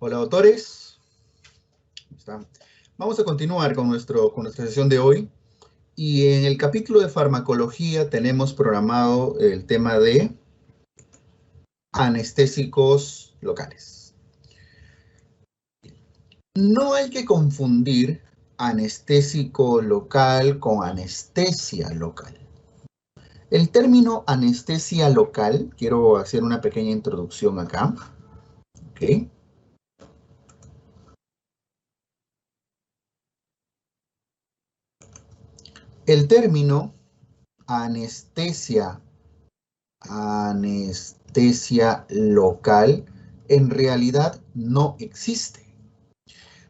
Hola, doctores. Vamos a continuar con nuestra sesión de hoy. Y en el capítulo de farmacología tenemos programado el tema de anestésicos locales. No hay que confundir anestésico local con anestesia local. El término anestesia local, quiero hacer una pequeña introducción acá. ¿Ok? El término anestesia local en realidad no existe.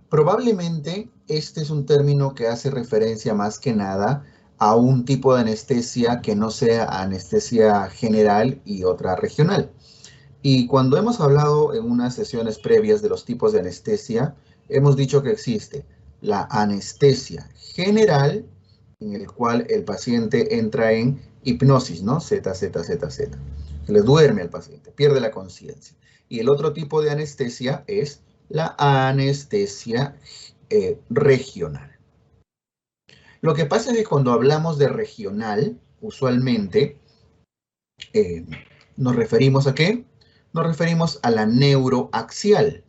Probablemente este es un término que hace referencia más que nada a un tipo de anestesia que no sea anestesia general y otra regional. Y cuando hemos hablado en unas sesiones previas de los tipos de anestesia, hemos dicho que existe la anestesia general, en el cual el paciente entra en hipnosis, ¿no? Z. Se le duerme al paciente, pierde la conciencia. Y el otro tipo de anestesia es la anestesia regional. Lo que pasa es que cuando hablamos de regional, usualmente nos referimos ¿a qué? Nos referimos a la neuroaxial.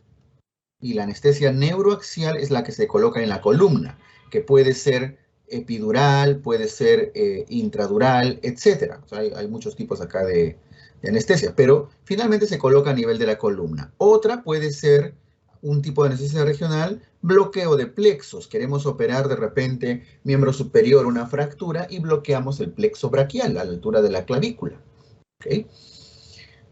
Y la anestesia neuroaxial es la que se coloca en la columna, que puede ser epidural, puede ser intradural, etc. O sea, hay muchos tipos acá de anestesia, pero finalmente se coloca a nivel de la columna. Otra puede ser un tipo de anestesia regional, bloqueo de plexos. Queremos operar de repente miembro superior, una fractura, y bloqueamos el plexo braquial a la altura de la clavícula. ¿Okay?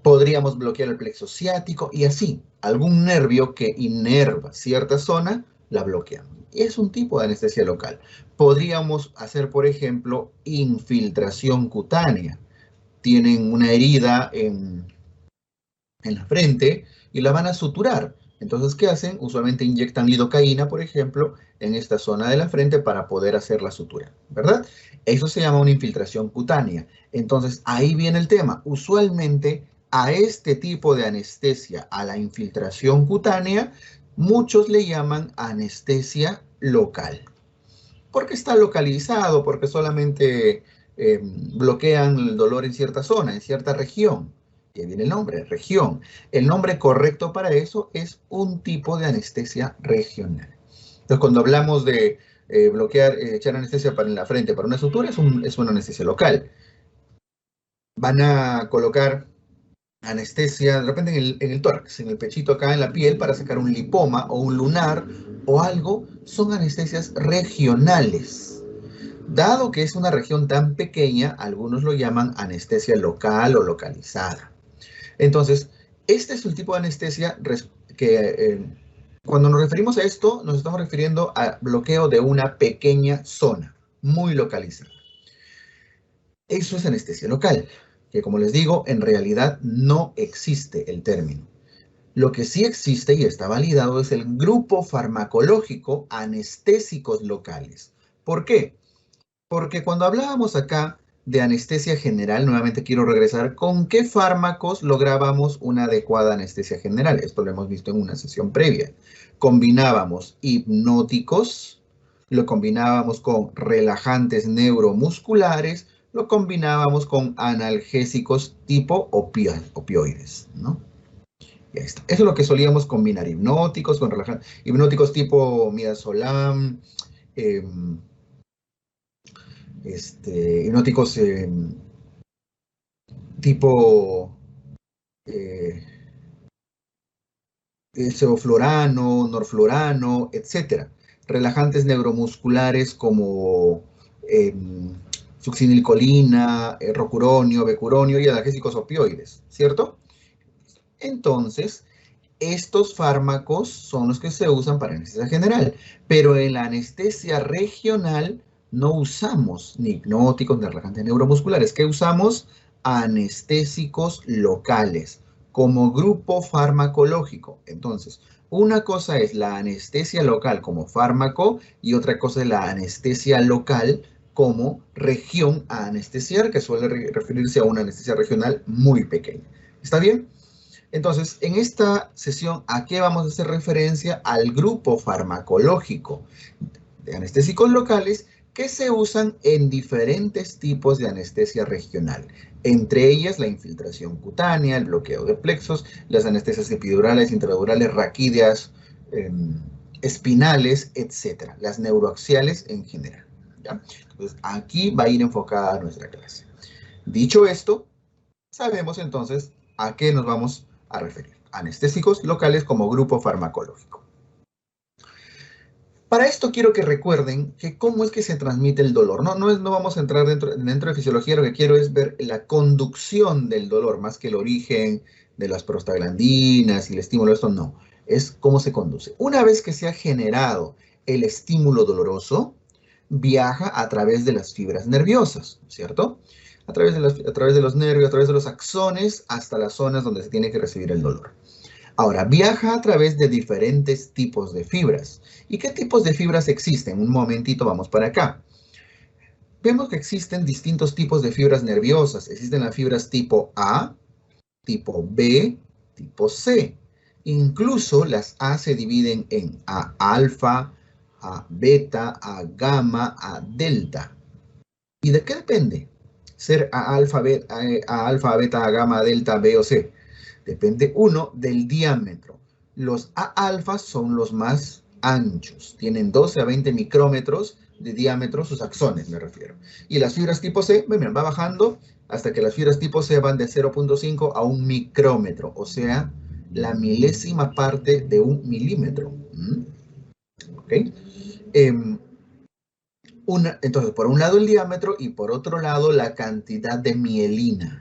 Podríamos bloquear el plexo ciático y así, algún nervio que inerva cierta zona, la bloqueamos. Es un tipo de anestesia local. Podríamos hacer, por ejemplo, infiltración cutánea. Tienen una herida en la frente y la van a suturar. Entonces, ¿qué hacen? Usualmente inyectan lidocaína, por ejemplo, en esta zona de la frente para poder hacer la sutura, ¿verdad? Eso se llama una infiltración cutánea. Entonces, ahí viene el tema. Usualmente, a este tipo de anestesia, a la infiltración cutánea, muchos le llaman anestesia local. Porque está localizado, porque solamente bloquean el dolor en cierta zona, en cierta región. Y ahí viene el nombre, región. El nombre correcto para eso es un tipo de anestesia regional. Entonces, cuando hablamos de echar anestesia en la frente para una sutura, es una anestesia local. Van a colocar anestesia de repente en el tórax, en el pechito acá en la piel para sacar un lipoma o un lunar o algo. Son anestesias regionales. Dado que es una región tan pequeña, algunos lo llaman anestesia local o localizada. Entonces, este es el tipo de anestesia que cuando nos referimos a esto, nos estamos refiriendo a bloqueo de una pequeña zona, muy localizada. Eso es anestesia local, que como les digo, en realidad no existe el término. Lo que sí existe y está validado es el grupo farmacológico anestésicos locales. ¿Por qué? Porque cuando hablábamos acá de anestesia general, nuevamente quiero regresar, ¿con qué fármacos lográbamos una adecuada anestesia general? Esto lo hemos visto en una sesión previa. Combinábamos hipnóticos, lo combinábamos con relajantes neuromusculares, lo combinábamos con analgésicos tipo opioides, ¿no? Y ahí está. Eso es lo que solíamos combinar, hipnóticos con relajantes, hipnóticos tipo midazolam, hipnóticos tipo sevoflurano, norflurano, etc. Relajantes neuromusculares como succinilcolina, rocuronio, becuronio y analgésicos opioides, ¿cierto? Entonces, estos fármacos son los que se usan para anestesia general, pero en la anestesia regional no usamos ni hipnóticos ni relajantes neuromusculares. ¿Qué usamos? Anestésicos locales como grupo farmacológico. Entonces, una cosa es la anestesia local como fármaco y otra cosa es la anestesia local como región a anestesiar, que suele referirse a una anestesia regional muy pequeña. ¿Está bien? Entonces, en esta sesión, ¿a qué vamos a hacer referencia? Al grupo farmacológico de anestésicos locales que se usan en diferentes tipos de anestesia regional, entre ellas la infiltración cutánea, el bloqueo de plexos, las anestesias epidurales, intradurales, raquídeas, espinales, etc. Las neuroaxiales en general, ¿ya? Entonces, aquí va a ir enfocada nuestra clase. Dicho esto, sabemos entonces a qué nos vamos a referir. Anestésicos locales como grupo farmacológico. Para esto quiero que recuerden que cómo es que se transmite el dolor. No vamos a entrar dentro de fisiología, lo que quiero es ver la conducción del dolor, más que el origen de las prostaglandinas y el estímulo, esto no. Es cómo se conduce. Una vez que se ha generado el estímulo doloroso, viaja a través de las fibras nerviosas, ¿cierto? A través de los nervios, a través de los axones, hasta las zonas donde se tiene que recibir el dolor. Ahora, viaja a través de diferentes tipos de fibras. ¿Y qué tipos de fibras existen? Un momentito, vamos para acá. Vemos que existen distintos tipos de fibras nerviosas. Existen las fibras tipo A, tipo B, tipo C. Incluso las A se dividen en A alfa, A beta, A gamma, A delta. ¿Y de qué depende ser A alfa, beta, A gamma, A delta, B o C? Depende, uno, del diámetro. Los A-alfa son los más anchos. Tienen 12 a 20 micrómetros de diámetro, sus axones me refiero. Y las fibras tipo C, va bajando hasta que las fibras tipo C van de 0.5 a 1 micrómetro. O sea, la milésima parte de 1 milímetro. ¿Ok? Entonces, por un lado el diámetro y por otro lado la cantidad de mielina.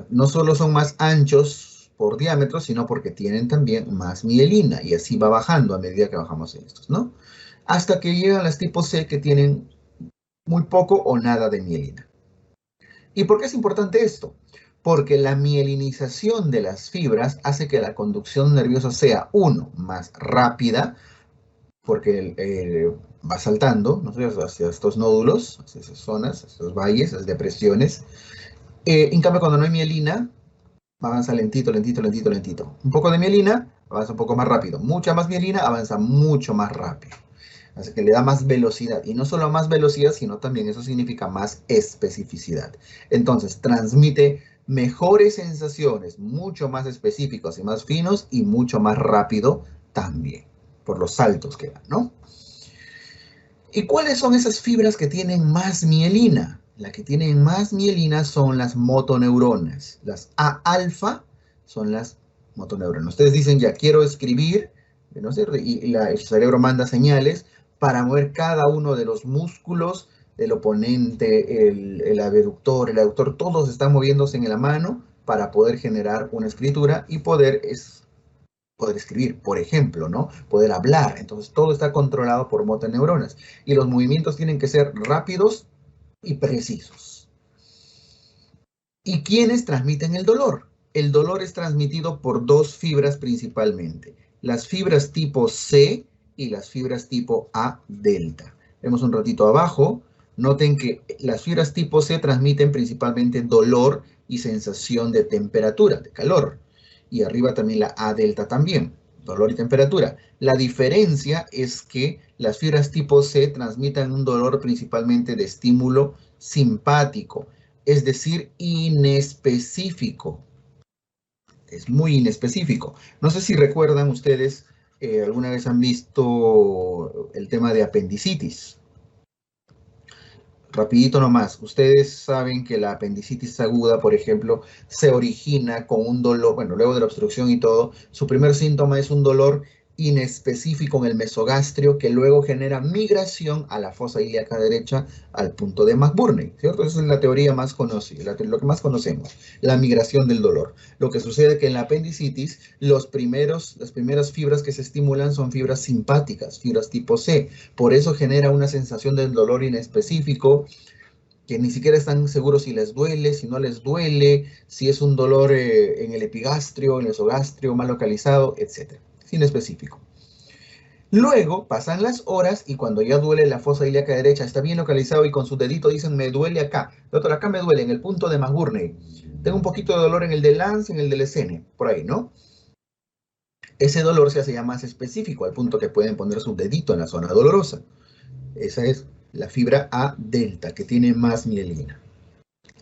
No solo son más anchos por diámetro, sino porque tienen también más mielina, y así va bajando a medida que bajamos estos, ¿no? Hasta que llegan las tipo C, que tienen muy poco o nada de mielina. ¿Y por qué es importante esto? Porque la mielinización de las fibras hace que la conducción nerviosa sea, uno, más rápida, porque va saltando, ¿no? Hacia estos nódulos, hacia esas zonas, estos valles, esas depresiones. En cambio, cuando no hay mielina, avanza lentito, lentito, lentito, lentito. Un poco de mielina, avanza un poco más rápido. Mucha más mielina, avanza mucho más rápido. Así que le da más velocidad. Y no solo más velocidad, sino también eso significa más especificidad. Entonces, transmite mejores sensaciones, mucho más específicos y más finos, y mucho más rápido también, por los saltos que dan, ¿no? ¿Y cuáles son esas fibras que tienen más mielina? Las que tienen más mielina son las motoneuronas. Las A-alfa son las motoneuronas. Ustedes dicen, ya quiero escribir, ¿no sé? Y el cerebro manda señales para mover cada uno de los músculos del oponente, el abductor, el aductor, todos están moviéndose en la mano para poder generar una escritura y poder escribir, por ejemplo, ¿no? Poder hablar. Entonces, todo está controlado por motoneuronas. Y los movimientos tienen que ser rápidos y precisos. ¿Y quiénes transmiten el dolor? El dolor es transmitido por dos fibras principalmente. Las fibras tipo C y las fibras tipo A delta. Vemos un ratito abajo. Noten que las fibras tipo C transmiten principalmente dolor y sensación de temperatura, de calor. Y arriba también la A delta también, dolor y temperatura. La diferencia es que las fibras tipo C transmitan un dolor principalmente de estímulo simpático, es decir, inespecífico. Es muy inespecífico. No sé si recuerdan ustedes, alguna vez han visto el tema de apendicitis. Rapidito nomás, ustedes saben que la apendicitis aguda, por ejemplo, se origina con un dolor, bueno, luego de la obstrucción y todo, su primer síntoma es un dolor inespecífico en el mesogastrio que luego genera migración a la fosa ilíaca derecha al punto de McBurney, ¿cierto? Esa es la teoría más conocida, lo que más conocemos, la migración del dolor. Lo que sucede es que en la apendicitis las primeras fibras que se estimulan son fibras simpáticas, fibras tipo C. Por eso genera una sensación del dolor inespecífico, que ni siquiera están seguros si les duele, si no les duele, si es un dolor en el epigastrio, en el esogastrio, mal localizado, etc. Es inespecífico. Luego pasan las horas y cuando ya duele la fosa ilíaca derecha, está bien localizado y con su dedito dicen, me duele acá. Doctor, acá me duele, en el punto de McBurney. Tengo un poquito de dolor en el de Lance, en el del SN, por ahí, ¿no? Ese dolor se hace ya más específico, al punto que pueden poner su dedito en la zona dolorosa. Esa es la fibra A delta, que tiene más mielina.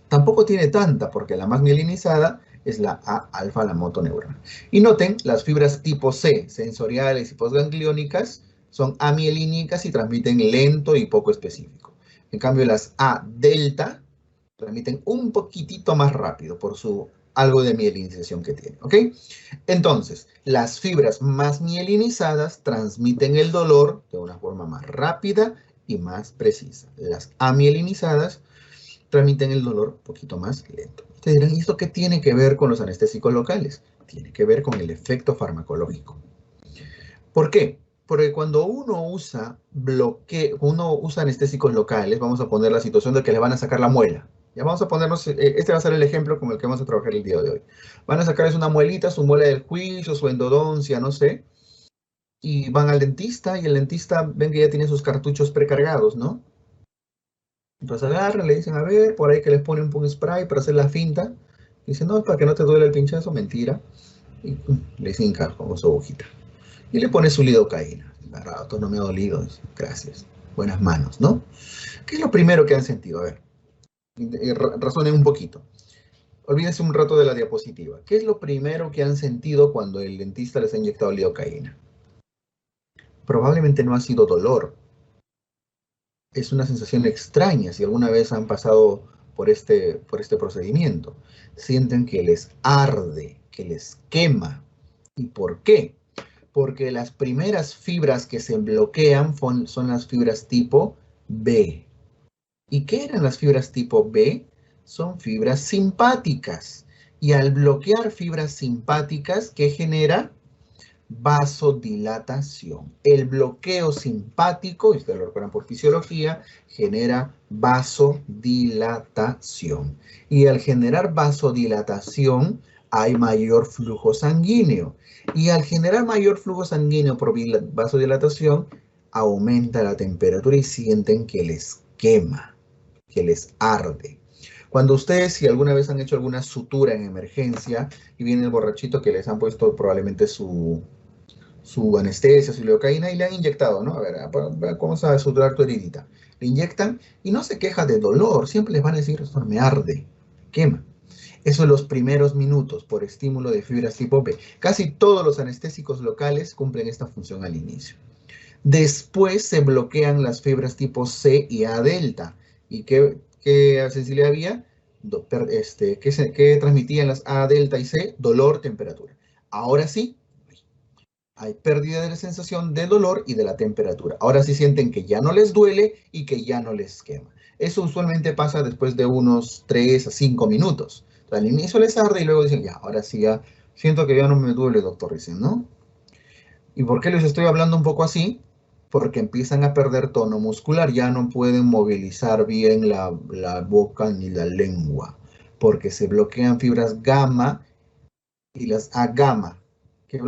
Tampoco tiene tanta, porque la más mielinizada es la A alfa, la motoneurona. Y noten, las fibras tipo C, sensoriales y postgangliónicas, son amielínicas y transmiten lento y poco específico. En cambio, las A delta transmiten un poquitito más rápido por su algo de mielinización que tiene, ¿ok? Entonces, las fibras más mielinizadas transmiten el dolor de una forma más rápida y más precisa. Las amielinizadas transmiten el dolor un poquito más lento. Ustedes dirán, ¿y esto qué tiene que ver con los anestésicos locales? Tiene que ver con el efecto farmacológico. ¿Por qué? Porque cuando uno usa anestésicos locales, vamos a poner la situación de que le van a sacar la muela. Ya vamos a ponernos, este va a ser el ejemplo con el que vamos a trabajar el día de hoy. Van a sacarles una muelita, su muela del juicio, su endodoncia, no sé, y van al dentista y el dentista ven que ya tiene sus cartuchos precargados, ¿no? Entonces agarran, le dicen, a ver, por ahí que les ponen un spray para hacer la finta. Dicen, no, es para que no te duele el pinchazo, mentira. Y le hinca con su agujita. Y le pone su lidocaína. Agarrado, todo no me ha dolido. Gracias. Buenas manos, ¿no? ¿Qué es lo primero que han sentido? A ver, razonen un poquito. Olvídense un rato de la diapositiva. ¿Qué es lo primero que han sentido cuando el dentista les ha inyectado lidocaína? Probablemente no ha sido dolor. Es una sensación extraña si alguna vez han pasado por este procedimiento. Sienten que les arde, que les quema. ¿Y por qué? Porque las primeras fibras que se bloquean son las fibras tipo B. ¿Y qué eran las fibras tipo B? Son fibras simpáticas. Y al bloquear fibras simpáticas, ¿qué genera? Vasodilatación. El bloqueo simpático, y ustedes lo recuerdan por fisiología, genera vasodilatación. Y al generar vasodilatación, hay mayor flujo sanguíneo. Y al generar mayor flujo sanguíneo por vasodilatación, aumenta la temperatura y sienten que les quema, que les arde. Cuando ustedes, si alguna vez han hecho alguna sutura en emergencia y viene el borrachito que les han puesto probablemente su anestesia, su lidocaína y le han inyectado, ¿no? A ver, vamos a suturar tu heridita. Le inyectan y no se queja de dolor, siempre les van a decir, esto me arde, quema. Eso en los primeros minutos por estímulo de fibras tipo B. Casi todos los anestésicos locales cumplen esta función al inicio. Después se bloquean las fibras tipo C y A delta. ¿Y qué sensibilidad había? ¿Qué transmitían las A delta y C? Dolor, temperatura. Ahora sí, hay pérdida de la sensación de dolor y de la temperatura. Ahora sí sienten que ya no les duele y que ya no les quema. Eso usualmente pasa después de unos 3 a 5 minutos. Entonces, al inicio les arde y luego dicen, ya, ahora sí ya siento que ya no me duele, doctor, dicen, ¿no? ¿Y por qué les estoy hablando un poco así? Porque empiezan a perder tono muscular, ya no pueden movilizar bien la boca ni la lengua, porque se bloquean fibras gamma y las A gamma, que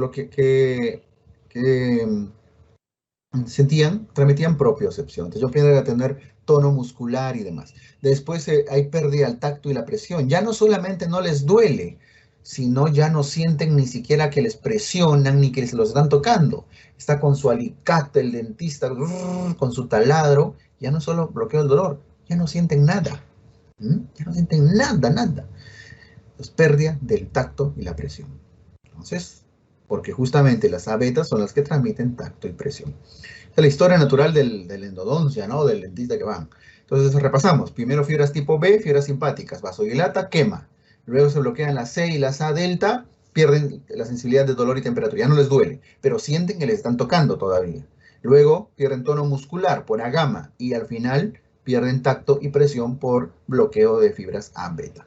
transmitían propiocepción. Entonces yo pienso a tener tono muscular y demás. Después hay pérdida al tacto y la presión. Ya no solamente no les duele, sino ya no sienten ni siquiera que les presionan ni que se los están tocando. Está con su alicate el dentista, con su taladro, ya no solo bloquea el dolor, ya no sienten nada. Ya no sienten nada, nada. Es pérdida del tacto y la presión. Entonces, porque justamente las A betas son las que transmiten tacto y presión. Es la historia natural del endodoncia, ¿no? Del dentista que van. Entonces repasamos. Primero fibras tipo B, fibras simpáticas. Vasodilata, quema. Luego se bloquean las C y las A delta, pierden la sensibilidad de dolor y temperatura. Ya no les duele, pero sienten que les están tocando todavía. Luego pierden tono muscular por A gamma y al final pierden tacto y presión por bloqueo de fibras A beta.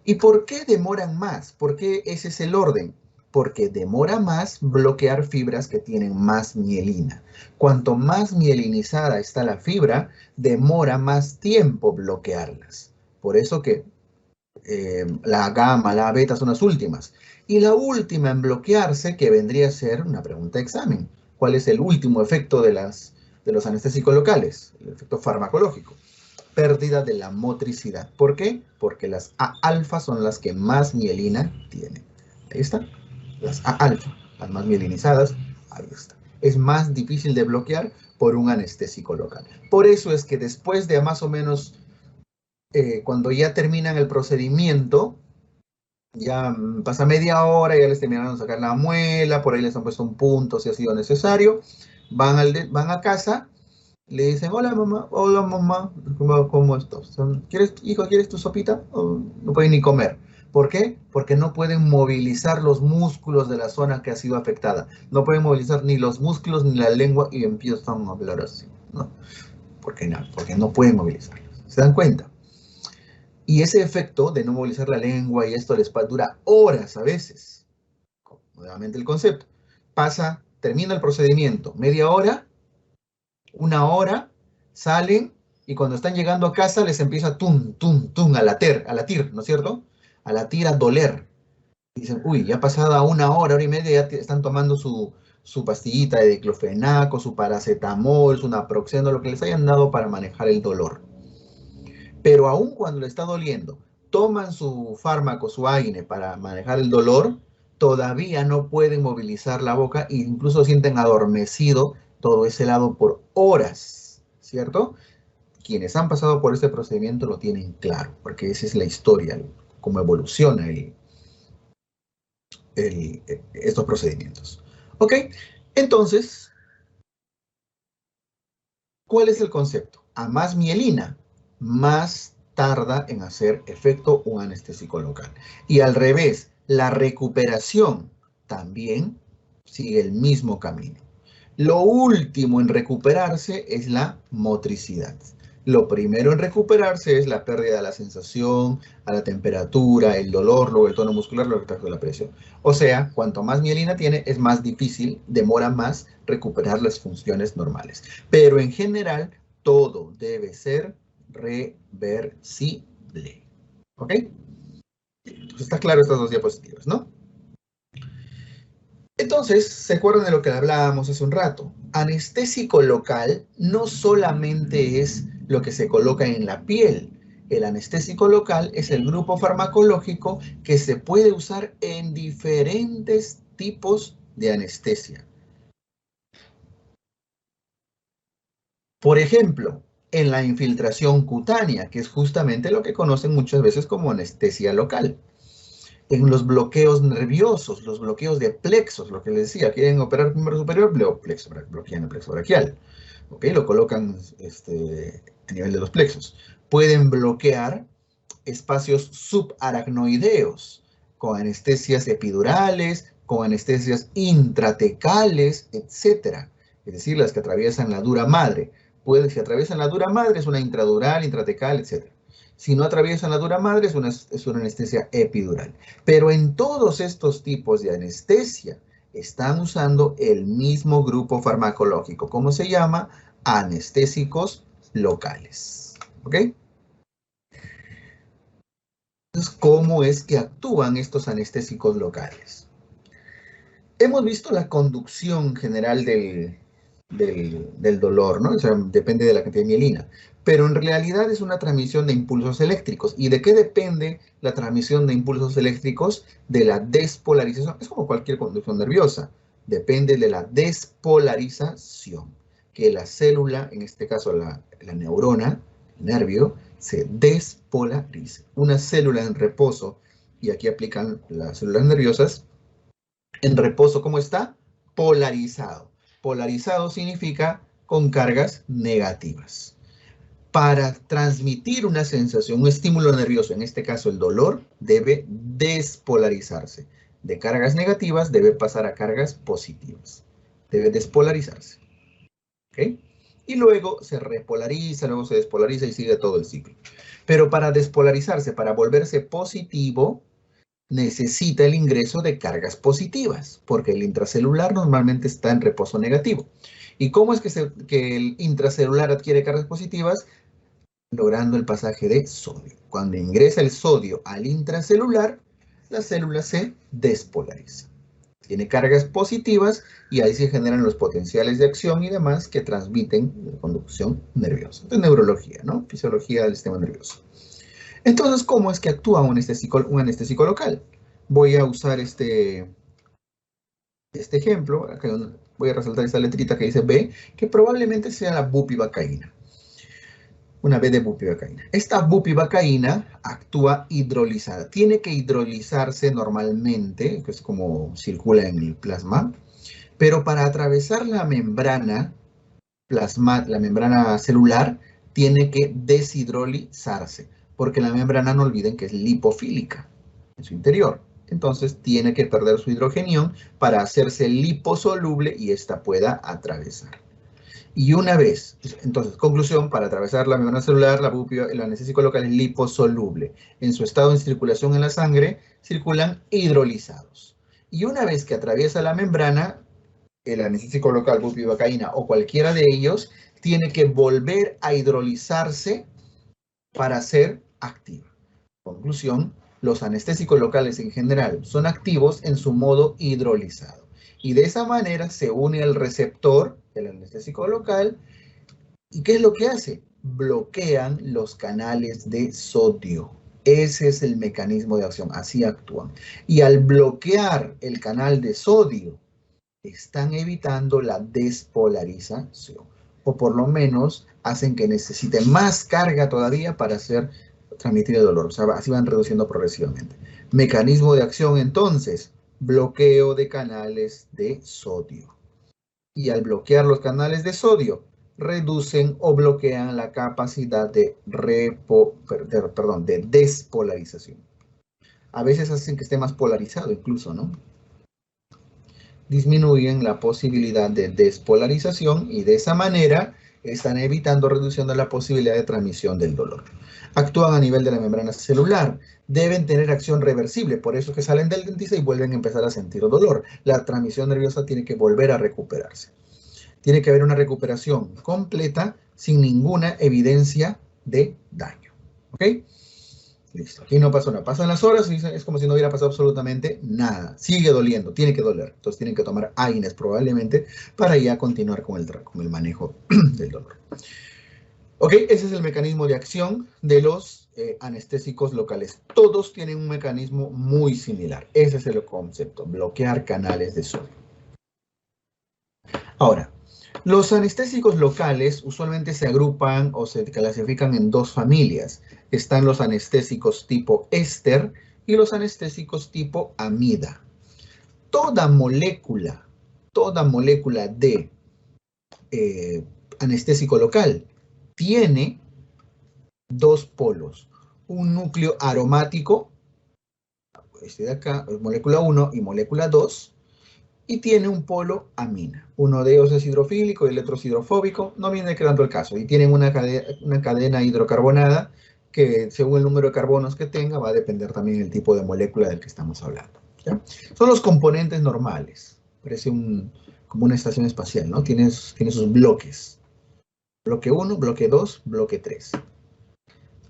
¿Y por qué demoran más? ¿Por qué ese es el orden? Porque demora más bloquear fibras que tienen más mielina. Cuanto más mielinizada está la fibra, demora más tiempo bloquearlas. Por eso que la gamma, la beta son las últimas. Y la última en bloquearse, que vendría a ser una pregunta de examen. ¿Cuál es el último efecto de los anestésicos locales? El efecto farmacológico. Pérdida de la motricidad. ¿Por qué? Porque las A-alfa son las que más mielina tienen. Ahí está. Las A-alfa, las más mielinizadas, ahí está. Es más difícil de bloquear por un anestésico local. Por eso es que después de más o menos, cuando ya terminan el procedimiento, ya pasa media hora, ya les terminaron de sacar la muela, por ahí les han puesto un punto si ha sido necesario, van a casa, le dicen, hola mamá, ¿cómo estás? Hijo, ¿quieres tu sopita? No pueden ni comer. ¿Por qué? Porque no pueden movilizar los músculos de la zona que ha sido afectada. No pueden movilizar ni los músculos ni la lengua y empiezan a hablar así, ¿no? Porque no pueden movilizarlos. ¿Se dan cuenta? Y ese efecto de no movilizar la lengua y esto les dura horas a veces. Nuevamente el concepto. Termina el procedimiento, media hora, una hora, salen y cuando están llegando a casa les empieza tum, tum, tum, a latir, ¿no es cierto? A latir, a doler. Y dicen, uy, ya pasada una hora y media, ya están tomando su pastillita de diclofenaco, su paracetamol, su naproxeno, lo que les hayan dado para manejar el dolor. Pero aún cuando le está doliendo, toman su fármaco, su AINE para manejar el dolor, todavía no pueden movilizar la boca e incluso sienten adormecido todo ese lado por horas, ¿cierto? Quienes han pasado por este procedimiento lo tienen claro, porque esa es la historia, cómo evoluciona estos procedimientos. ¿Ok? Entonces, ¿cuál es el concepto? A más mielina, más tarda en hacer efecto un anestésico local. Y al revés, la recuperación también sigue el mismo camino. Lo último en recuperarse es la motricidad. Lo primero en recuperarse es la pérdida de la sensación, a la temperatura, el dolor, luego el tono muscular, luego el trato de la presión. O sea, cuanto más mielina tiene, es más difícil, demora más recuperar las funciones normales. Pero en general, todo debe ser reversible. ¿Ok? Entonces está claro estas dos diapositivas, ¿no? Entonces, ¿se acuerdan de lo que hablábamos hace un rato? Anestésico local no solamente es lo que se coloca en la piel. El anestésico local es el grupo farmacológico que se puede usar en diferentes tipos de anestesia. Por ejemplo, en la infiltración cutánea, que es justamente lo que conocen muchas veces como anestesia local. En los bloqueos nerviosos, los bloqueos de plexos, lo que les decía, quieren operar el miembro superior, bloquean el plexo braquial. ¿Ok? Lo colocan a nivel de los plexos. Pueden bloquear espacios subaracnoideos con anestesias epidurales, con anestesias intratecales, etc. Es decir, las que atraviesan la dura madre. Si atraviesan la dura madre es una intradural, intratecal, etc. Si no atraviesan la dura madre es una anestesia epidural. Pero en todos estos tipos de anestesia están usando el mismo grupo farmacológico. ¿Cómo se llama? Anestésicos locales. ¿Ok? Entonces, ¿cómo es que actúan estos anestésicos locales? Hemos visto la conducción general del dolor, ¿no? O sea, depende de la cantidad de mielina. Pero en realidad es una transmisión de impulsos eléctricos. ¿Y de qué depende la transmisión de impulsos eléctricos? De la despolarización. Es como cualquier conducción nerviosa. Depende de la despolarización. Que la célula, en este caso la neurona, el nervio, se despolarice. Una célula en reposo, y aquí aplican las células nerviosas, en reposo, ¿cómo está? Polarizado. Polarizado significa con cargas negativas. Para transmitir una sensación, un estímulo nervioso, en este caso el dolor, debe despolarizarse. De cargas negativas debe pasar a cargas positivas. Debe despolarizarse. ¿Ok? Y luego se repolariza, luego se despolariza y sigue todo el ciclo. Pero para despolarizarse, para volverse positivo, necesita el ingreso de cargas positivas, porque el intracelular normalmente está en reposo negativo. ¿Y cómo es que el intracelular adquiere cargas positivas? Logrando el pasaje de sodio. Cuando ingresa el sodio al intracelular, la célula se despolariza. Tiene cargas positivas y ahí se generan los potenciales de acción y demás que transmiten la conducción nerviosa. Esto es neurología, ¿no? Fisiología del sistema nervioso. Entonces, ¿cómo es que actúa un anestésico local? Voy a usar este ejemplo. Acá voy a resaltar esta letrita que dice B, que probablemente sea la bupivacaína. Una B de bupivacaína. Esta bupivacaína actúa hidrolizada. Tiene que hidrolizarse normalmente, que es como circula en el plasma, pero para atravesar la membrana la membrana celular, tiene que deshidrolizarse, porque la membrana, no olviden que es lipofílica en su interior. Entonces tiene que perder su hidrogenión para hacerse liposoluble y ésta pueda atravesar. Y una vez, entonces, conclusión, para atravesar la membrana celular, el anestésico local es liposoluble. En su estado en circulación en la sangre, circulan hidrolizados. Y una vez que atraviesa la membrana, el anestésico local, bupivacaína o cualquiera de ellos, tiene que volver a hidrolizarse para ser activa. Conclusión, los anestésicos locales en general son activos en su modo hidrolizado. Y de esa manera se une al receptor del anestésico local. ¿Y qué es lo que hace? Bloquean los canales de sodio. Ese es el mecanismo de acción, así actúan. Y al bloquear el canal de sodio, están evitando la despolarización. O por lo menos hacen que necesite más carga todavía para transmitir el dolor. O sea, así van reduciendo progresivamente. Mecanismo de acción entonces, bloqueo de canales de sodio. Y al bloquear los canales de sodio, reducen o bloquean la capacidad de despolarización. A veces hacen que esté más polarizado incluso, ¿no? Disminuyen la posibilidad de despolarización y de esa manera están evitando reduciendo la posibilidad de transmisión del dolor. Actúan a nivel de la membrana celular. Deben tener acción reversible, por eso que salen del dentista y vuelven a empezar a sentir dolor. La transmisión nerviosa tiene que volver a recuperarse. Tiene que haber una recuperación completa sin ninguna evidencia de daño. ¿Ok? Listo, aquí no pasó nada. Pasan las horas y es como si no hubiera pasado absolutamente nada. Sigue doliendo, tiene que doler. Entonces tienen que tomar AINES probablemente para ya continuar con el manejo del dolor. Ok, ese es el mecanismo de acción de los anestésicos locales. Todos tienen un mecanismo muy similar. Ese es el concepto, bloquear canales de sodio. Ahora, los anestésicos locales usualmente se agrupan o se clasifican en dos familias. Están los anestésicos tipo éster y los anestésicos tipo amida. Toda molécula de anestésico local tiene dos polos. Un núcleo aromático, este de acá, molécula 1 y molécula 2, y tiene un polo amina. Uno de ellos es hidrofílico y el otro es hidrofóbico. No viene quedando el caso. Y tienen una cadena hidrocarbonada que según el número de carbonos que tenga va a depender también del tipo de molécula del que estamos hablando. ¿Ya? Son los componentes normales. Parece como una estación espacial, ¿no? Tiene sus bloques. Bloque 1, bloque 2, bloque 3.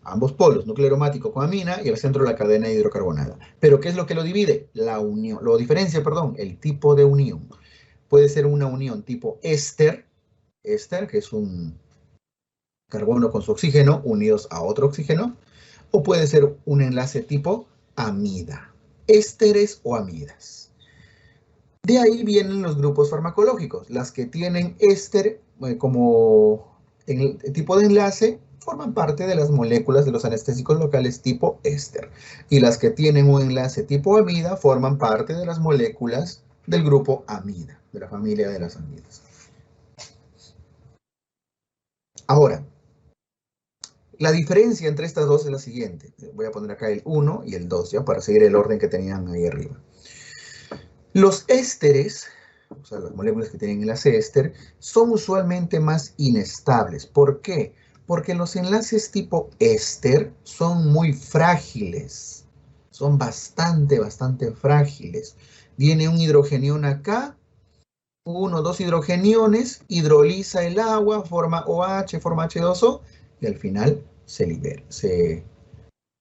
Ambos polos, núcleo aromático con amina y al centro la cadena hidrocarbonada. ¿Pero qué es lo que lo divide? La unión, lo diferencia, perdón, el tipo de unión. Puede ser una unión tipo éster, que es un carbono con su oxígeno unidos a otro oxígeno, o puede ser un enlace tipo amida, ésteres o amidas. De ahí vienen los grupos farmacológicos. Las que tienen éster como el tipo de enlace forman parte de las moléculas de los anestésicos locales tipo éster. Y las que tienen un enlace tipo amida forman parte de las moléculas del grupo amida, de la familia de las amidas. Ahora, la diferencia entre estas dos es la siguiente. Voy a poner acá el 1 y el 2, ¿ya? Para seguir el orden que tenían ahí arriba. Los ésteres, o sea, las moléculas que tienen enlace éster, son usualmente más inestables. ¿Por qué? Porque los enlaces tipo éster son muy frágiles. Son bastante frágiles. Viene un hidrogenión acá, 1 o 2 hidrogeniones, hidroliza el agua, forma OH, forma H2O, y al final se libera,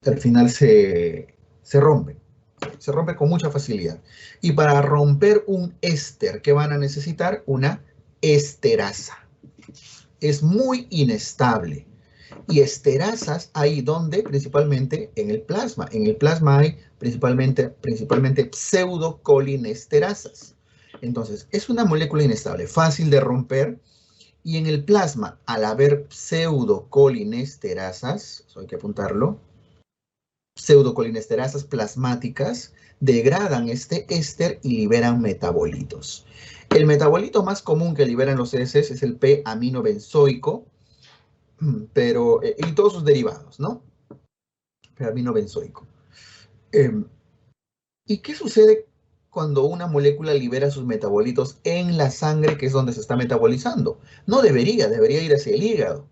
al final se rompe. se rompe con mucha facilidad. Y para romper un éster, ¿qué van a necesitar? Una esterasa. Es muy inestable. Y esterasas hay donde, principalmente en el plasma. En el plasma hay principalmente pseudocolinesterasas. Entonces, es una molécula inestable, fácil de romper. Y en el plasma, al haber pseudocolinesterasas, eso hay que apuntarlo, pseudocolinesterasas plasmáticas, degradan este éster y liberan metabolitos. El metabolito más común que liberan los heces es el P-aminobenzoico, y todos sus derivados, ¿no? P-aminobenzoico. ¿Y qué sucede cuando una molécula libera sus metabolitos en la sangre, que es donde se está metabolizando? No debería ir hacia el hígado,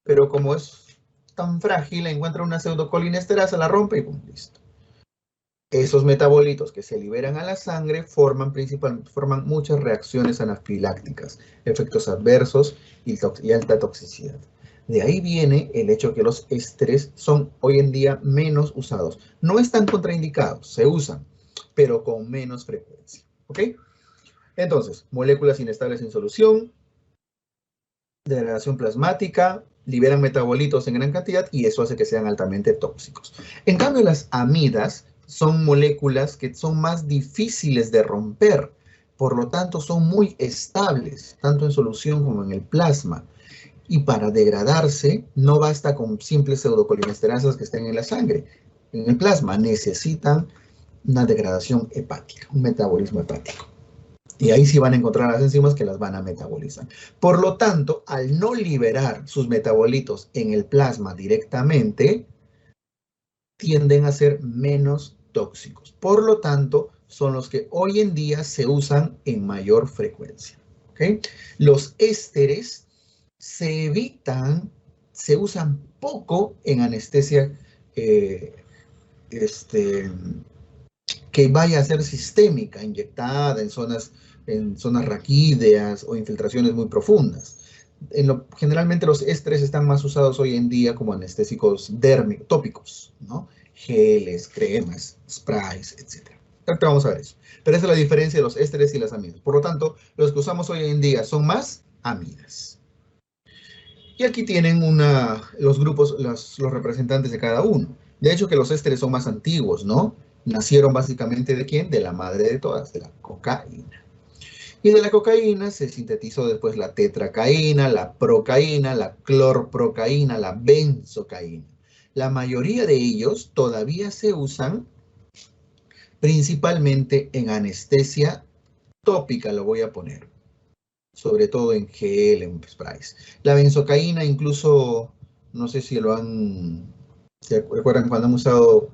pero como es tan frágil, encuentra una pseudocolinesterasa, la rompe y pum, listo. Esos metabolitos que se liberan a la sangre forman muchas reacciones anafilácticas, efectos adversos y alta toxicidad. De ahí viene el hecho que los ésteres son hoy en día menos usados. No están contraindicados, se usan, pero con menos frecuencia. ¿Ok? Entonces, moléculas inestables en solución, degradación plasmática, liberan metabolitos en gran cantidad y eso hace que sean altamente tóxicos. En cambio, las amidas son moléculas que son más difíciles de romper, por lo tanto son muy estables, tanto en solución como en el plasma. Y para degradarse, no basta con simples pseudocolinesterasas que estén en la sangre. En el plasma necesitan una degradación hepática, un metabolismo hepático. Y ahí sí van a encontrar las enzimas que las van a metabolizar. Por lo tanto, al no liberar sus metabolitos en el plasma directamente, tienden a ser menos tóxicos. Por lo tanto, son los que hoy en día se usan en mayor frecuencia. ¿Okay? Los ésteres se evitan, se usan poco en anestesia que vaya a ser sistémica, inyectada en zonas raquídeas o infiltraciones muy profundas. Generalmente los ésteres están más usados hoy en día como anestésicos tópicos, ¿no? Geles, cremas, sprays, etc. Ahorita vamos a ver eso. Pero esa es la diferencia de los ésteres y las amidas. Por lo tanto, los que usamos hoy en día son más amidas. Y aquí tienen los grupos, los representantes de cada uno. De hecho, que los ésteres son más antiguos, ¿no? Nacieron básicamente ¿de quién? De la madre de todas, de la cocaína. Y de la cocaína se sintetizó después la tetracaína, la procaína, la clorprocaína, la benzocaína. La mayoría de ellos todavía se usan principalmente en anestesia tópica, lo voy a poner. Sobre todo en gel, en sprays. La benzocaína incluso, no sé si ¿se recuerdan cuando han usado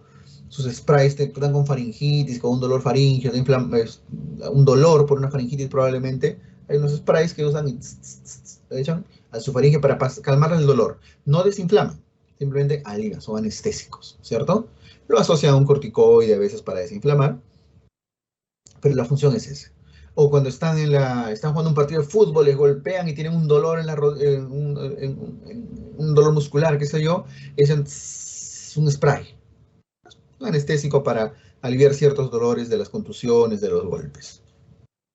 sus sprays? Te dan con faringitis, con un dolor faríngeo, un dolor por una faringitis probablemente. Hay unos sprays que usan y le echan a su faringe para calmar el dolor. No desinflaman, simplemente alivian, son anestésicos, ¿cierto? Lo asocian a un corticoide a veces para desinflamar, pero la función es esa. O cuando están jugando un partido de fútbol, les golpean y tienen un dolor un dolor muscular, qué sé yo, es un spray, un anestésico para aliviar ciertos dolores de las contusiones, de los golpes.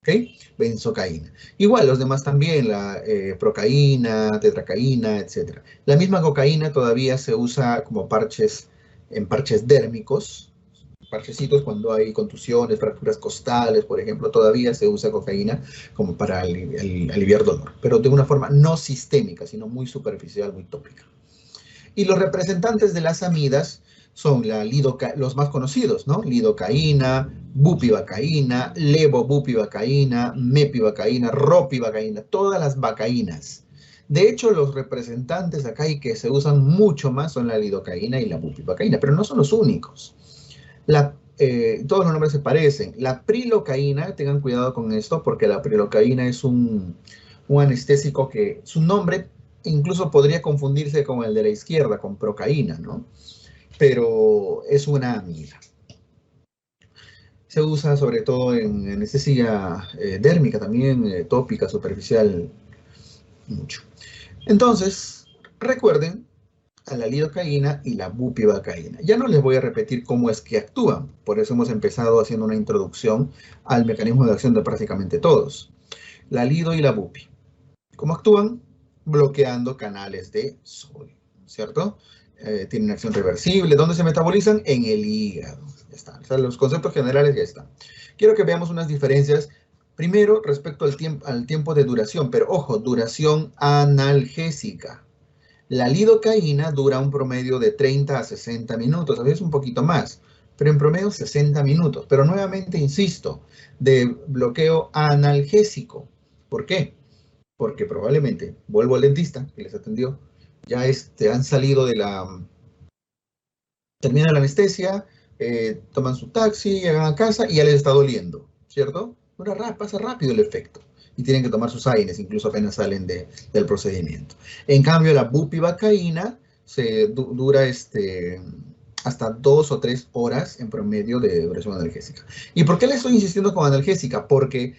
¿Ok? Benzocaína. Igual, los demás también, la procaína, tetracaína, etc. La misma cocaína todavía se usa como en parches dérmicos, parchecitos cuando hay contusiones, fracturas costales, por ejemplo, todavía se usa cocaína como para aliviar dolor, pero de una forma no sistémica, sino muy superficial, muy tópica. Y los representantes de las amidas son los más conocidos, ¿no? Lidocaína, bupivacaína, levobupivacaína, mepivacaína, ropivacaína, todas las vacaínas. De hecho, los representantes acá y que se usan mucho más son la lidocaína y la bupivacaína, pero no son los únicos. Todos los nombres se parecen. La prilocaína, tengan cuidado con esto, porque la prilocaína es un anestésico que su nombre incluso podría confundirse con el de la izquierda, con procaína, ¿no? Pero es una amida. Se usa sobre todo en anestesia dérmica, también tópica, superficial, mucho. Entonces, recuerden, a la lidocaína y la bupivacaína. Ya no les voy a repetir cómo es que actúan, por eso hemos empezado haciendo una introducción al mecanismo de acción de prácticamente todos. La lido y la bupi. ¿Cómo actúan? Bloqueando canales de sodio, ¿cierto? Tienen acción reversible. ¿Dónde se metabolizan? En el hígado. Ya está. O sea, los conceptos generales ya están. Quiero que veamos unas diferencias. Primero, respecto al tiempo de duración, pero ojo, duración analgésica. La lidocaína dura un promedio de 30 a 60 minutos, a veces un poquito más, pero en promedio 60 minutos. Pero nuevamente insisto, de bloqueo analgésico. ¿Por qué? Porque probablemente, vuelvo al dentista que les atendió, ya han salido de termina la anestesia, toman su taxi, llegan a casa y ya les está doliendo, ¿cierto? Pasa rápido el efecto y tienen que tomar sus AINES, incluso apenas salen del procedimiento. En cambio, la bupivacaína dura hasta 2 o 3 horas en promedio de duración analgésica. ¿Y por qué le estoy insistiendo con analgésica? Porque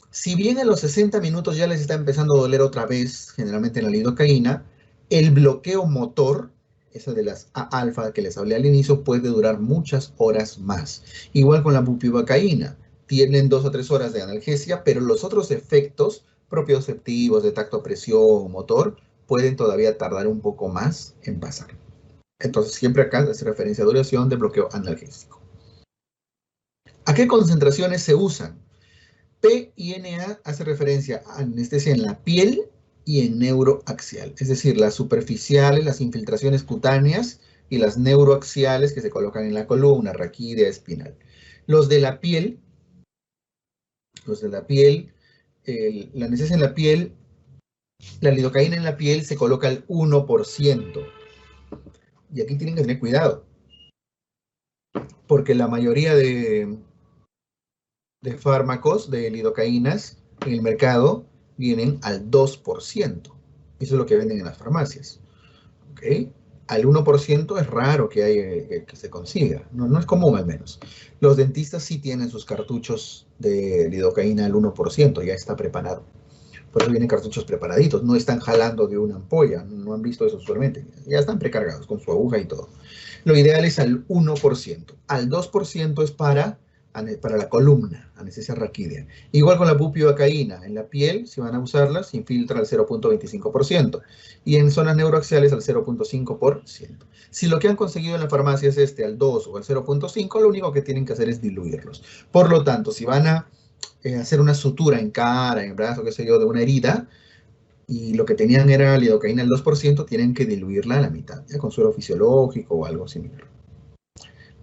si bien a los 60 minutos ya les está empezando a doler otra vez, generalmente en la lidocaína, el bloqueo motor, esa de las A-alfa que les hablé al inicio, puede durar muchas horas más. Igual con la bupivacaína, tienen 2 o 3 horas de analgesia, pero los otros efectos propioceptivos, de tacto, presión, motor, pueden todavía tardar un poco más en pasar. Entonces, siempre acá hace referencia a duración de bloqueo analgésico. ¿A qué concentraciones se usan? PINA hace referencia a anestesia en la piel y en neuroaxial, es decir, las superficiales, las infiltraciones cutáneas y las neuroaxiales que se colocan en la columna, raquídea, espinal. Los de la piel, la anestesia en la piel, la lidocaína en la piel se coloca al 1%. Y aquí tienen que tener cuidado, porque la mayoría de fármacos de lidocaínas en el mercado vienen al 2%. Eso es lo que venden en las farmacias. ¿Okay? Al 1% es raro que se consiga. No es común al menos. Los dentistas sí tienen sus cartuchos de lidocaína al 1%, ya está preparado. Por eso vienen cartuchos preparaditos. No están jalando de una ampolla. No han visto eso usualmente. Ya están precargados con su aguja y todo. Lo ideal es al 1%. Al 2% es para la columna, anestesia raquídea. Igual con la bupivacaína, en la piel, si van a usarla, se infiltra al 0.25%. Y en zonas neuroaxiales al 0.5%. Si lo que han conseguido en la farmacia es al 2 o al 0.5, lo único que tienen que hacer es diluirlos. Por lo tanto, si van a hacer una sutura en cara, en brazo, qué sé yo, de una herida, y lo que tenían era lidocaína al 2%, tienen que diluirla a la mitad, ya con suero fisiológico o algo similar.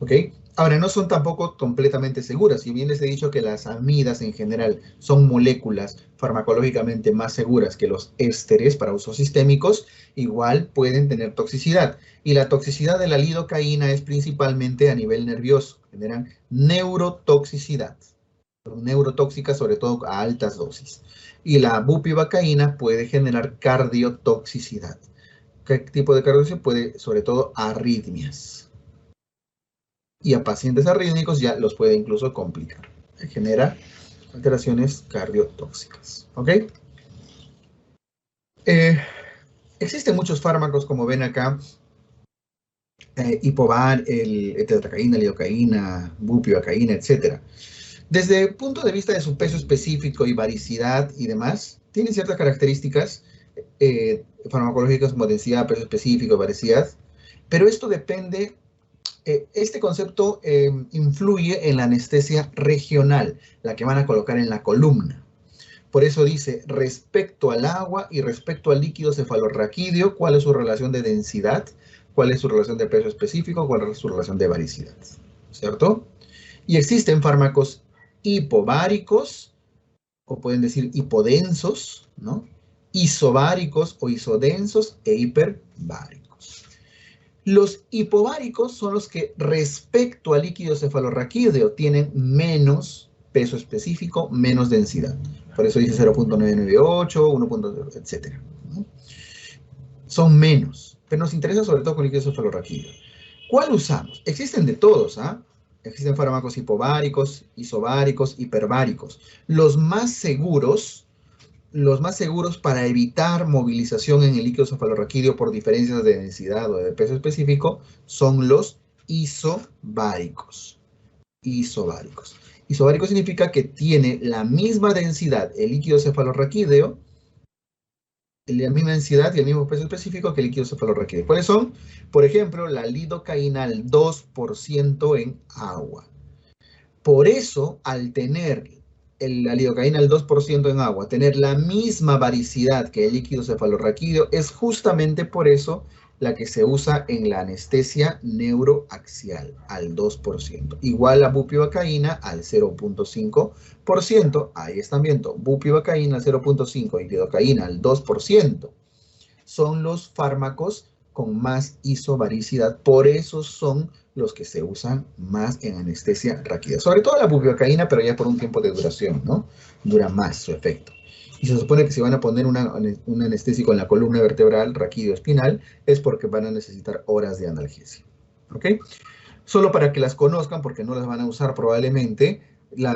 ¿Ok? Ahora, no son tampoco completamente seguras. Si bien les he dicho que las amidas en general son moléculas farmacológicamente más seguras que los ésteres para usos sistémicos, igual pueden tener toxicidad. Y la toxicidad de la lidocaína es principalmente a nivel nervioso. Generan neurotoxicidad. Son neurotóxicas, sobre todo a altas dosis. Y la bupivacaína puede generar cardiotoxicidad. ¿Qué tipo de cardiotoxicidad? Puede, sobre todo, arritmias. Y a pacientes arrítmicos ya los puede incluso complicar. Genera alteraciones cardiotóxicas. ¿Ok? Existen muchos fármacos, como ven acá. Ipobar, tetracaína, lidocaína, bupivacaína, etc. Desde el punto de vista de su peso específico y varicidad y demás, tienen ciertas características farmacológicas como densidad, peso específico, variedad, pero esto depende. Este concepto influye en la anestesia regional, la que van a colocar en la columna. Por eso dice, respecto al agua y respecto al líquido cefalorraquídeo, ¿cuál es su relación de densidad? ¿Cuál es su relación de peso específico? ¿Cuál es su relación de varicidad? ¿Cierto? Y existen fármacos hipováricos, o pueden decir hipodensos, ¿no? Isobáricos o isodensos e hiperváricos. Los hipováricos son los que respecto al líquido cefalorraquídeo tienen menos peso específico, menos densidad. Por eso dice 0.998, 1. etc. ¿No? Son menos, pero nos interesa sobre todo con líquido cefalorraquídeo. ¿Cuál usamos? Existen de todos, ¿ah? Existen fármacos hipováricos, isobáricos, hiperváricos. Los más seguros los más seguros para evitar movilización en el líquido cefalorraquídeo por diferencias de densidad o de peso específico son los isobáricos. Isobáricos. Isobárico significa que tiene la misma densidad el líquido cefalorraquídeo, la misma densidad y el mismo peso específico que el líquido cefalorraquídeo. ¿Cuáles son? Por ejemplo, la lidocaína al 2% en agua. Por eso, al tener la lidocaína al 2% en agua, tener la misma varicidad que el líquido cefalorraquídeo, es justamente por eso la que se usa en la anestesia neuroaxial, al 2%. Igual a bupivacaína al 0.5%. Ahí están viendo, bupivacaína al 0.5% y lidocaína al 2%. Son los fármacos con más isobaricidad, por eso son los que se usan más en anestesia raquídea. Sobre todo la bupivacaína, pero ya por un tiempo de duración, ¿no? Dura más su efecto. Y se supone que si van a poner un anestésico en la columna vertebral raquídeo-espinal es porque van a necesitar horas de analgesia. ¿Ok? Solo para que las conozcan, porque no las van a usar probablemente,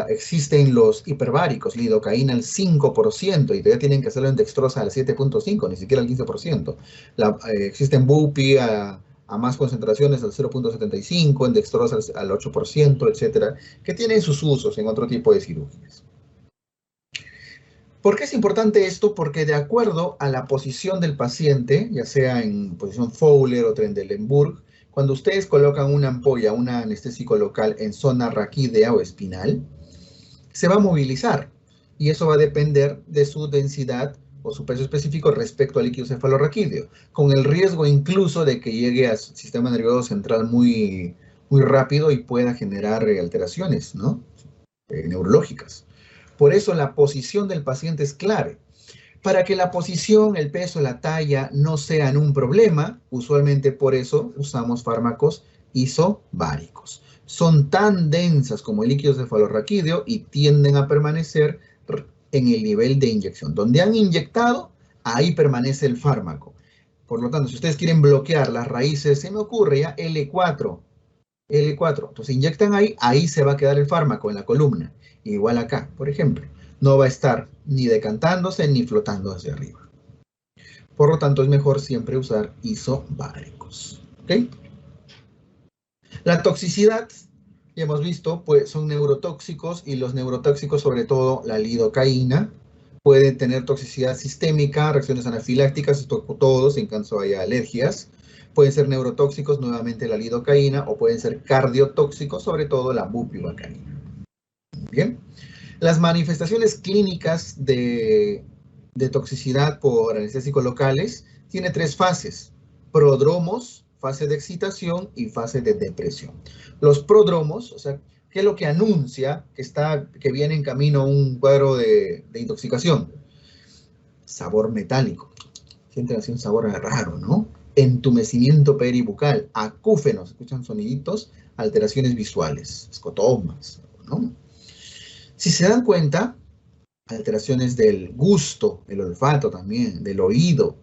existen los hiperbáricos, lidocaína al 5%, y todavía tienen que hacerlo en dextrosa al 7.5%, ni siquiera al 15%. Existen bupi a más concentraciones al 0.75%, en dextrosa al 8%, etcétera, que tienen sus usos en otro tipo de cirugías. ¿Por qué es importante esto? Porque de acuerdo a la posición del paciente, ya sea en posición Fowler o Trendelenburg, cuando ustedes colocan una ampolla, un anestésico local en zona raquídea o espinal, se va a movilizar y eso va a depender de su densidad o su peso específico respecto al líquido cefalorraquídeo, con el riesgo incluso de que llegue al sistema nervioso central muy rápido y pueda generar alteraciones, ¿no? Neurológicas. Por eso la posición del paciente es clave. Para que la posición, el peso, la talla no sean un problema, usualmente por eso usamos fármacos isobáricos. Son tan densas como el líquido cefalorraquídeo y tienden a permanecer en el nivel de inyección. Donde han inyectado, ahí permanece el fármaco. Por lo tanto, si ustedes quieren bloquear las raíces, se me ocurre ya L4. Entonces inyectan ahí, ahí se va a quedar el fármaco en la columna. Igual acá, por ejemplo. No va a estar ni decantándose ni flotando hacia arriba. Por lo tanto, es mejor siempre usar isobáricos. ¿Ok? La toxicidad, ya hemos visto, pues son neurotóxicos y los neurotóxicos, sobre todo la lidocaína, pueden tener toxicidad sistémica, reacciones anafilácticas, esto todos en caso haya alergias. Pueden ser neurotóxicos, nuevamente la lidocaína, o pueden ser cardiotóxicos, sobre todo la bupivacaína. Bien. Las manifestaciones clínicas de toxicidad por anestésicos locales tiene 3 fases: prodromos, fase de excitación y fase de depresión. Los prodromos, o sea, ¿qué es lo que anuncia que viene en camino un cuadro de intoxicación? Sabor metálico. Sienten así un sabor raro, ¿no? Entumecimiento peribucal, acúfenos, escuchan soniditos, alteraciones visuales, escotomas, ¿no? Si se dan cuenta, alteraciones del gusto, el olfato también, del oído,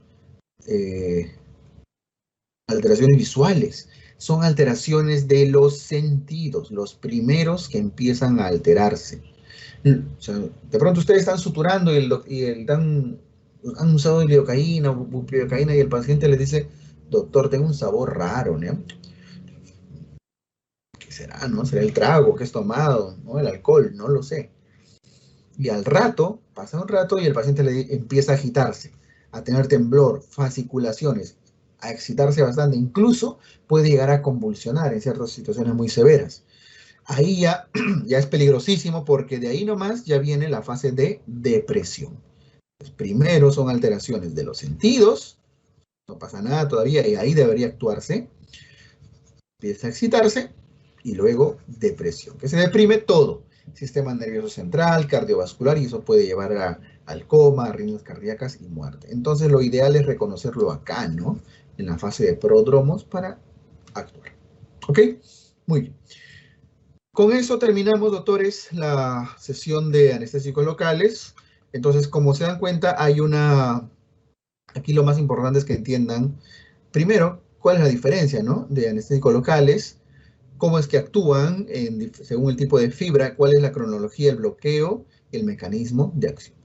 alteraciones visuales, son alteraciones de los sentidos, los primeros que empiezan a alterarse. O sea, de pronto ustedes están suturando y han usado lidocaína o bupivacaína y el paciente les dice: doctor, tengo un sabor raro, ¿no? ¿Qué será, no? ¿Será el trago que has tomado, ¿no? El alcohol, no lo sé. Y al rato, pasa un rato y el paciente empieza a agitarse, a tener temblor, fasciculaciones, a excitarse bastante, incluso puede llegar a convulsionar en ciertas situaciones muy severas. Ahí ya es peligrosísimo, porque de ahí nomás ya viene la fase de depresión. Pues primero son alteraciones de los sentidos, no pasa nada todavía y ahí debería actuarse, empieza a excitarse y luego depresión, que se deprime todo. Sistema nervioso central, cardiovascular, y eso puede llevar al coma, arritmias cardíacas y muerte. Entonces lo ideal es reconocerlo acá, ¿no? En la fase de prodromos para actuar. ¿Ok? Muy bien. Con eso terminamos, doctores, la sesión de anestésicos locales. Entonces, como se dan cuenta, aquí lo más importante es que entiendan, primero, cuál es la diferencia, ¿no? De anestésicos locales, cómo es que actúan según el tipo de fibra, cuál es la cronología, el bloqueo, el mecanismo de acción.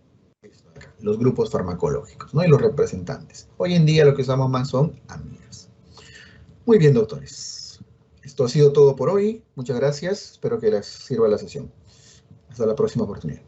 los grupos farmacológicos, ¿no? Y los representantes. Hoy en día lo que usamos más son amigas. Muy bien, doctores. Esto ha sido todo por hoy. Muchas gracias. Espero que les sirva la sesión. Hasta la próxima oportunidad.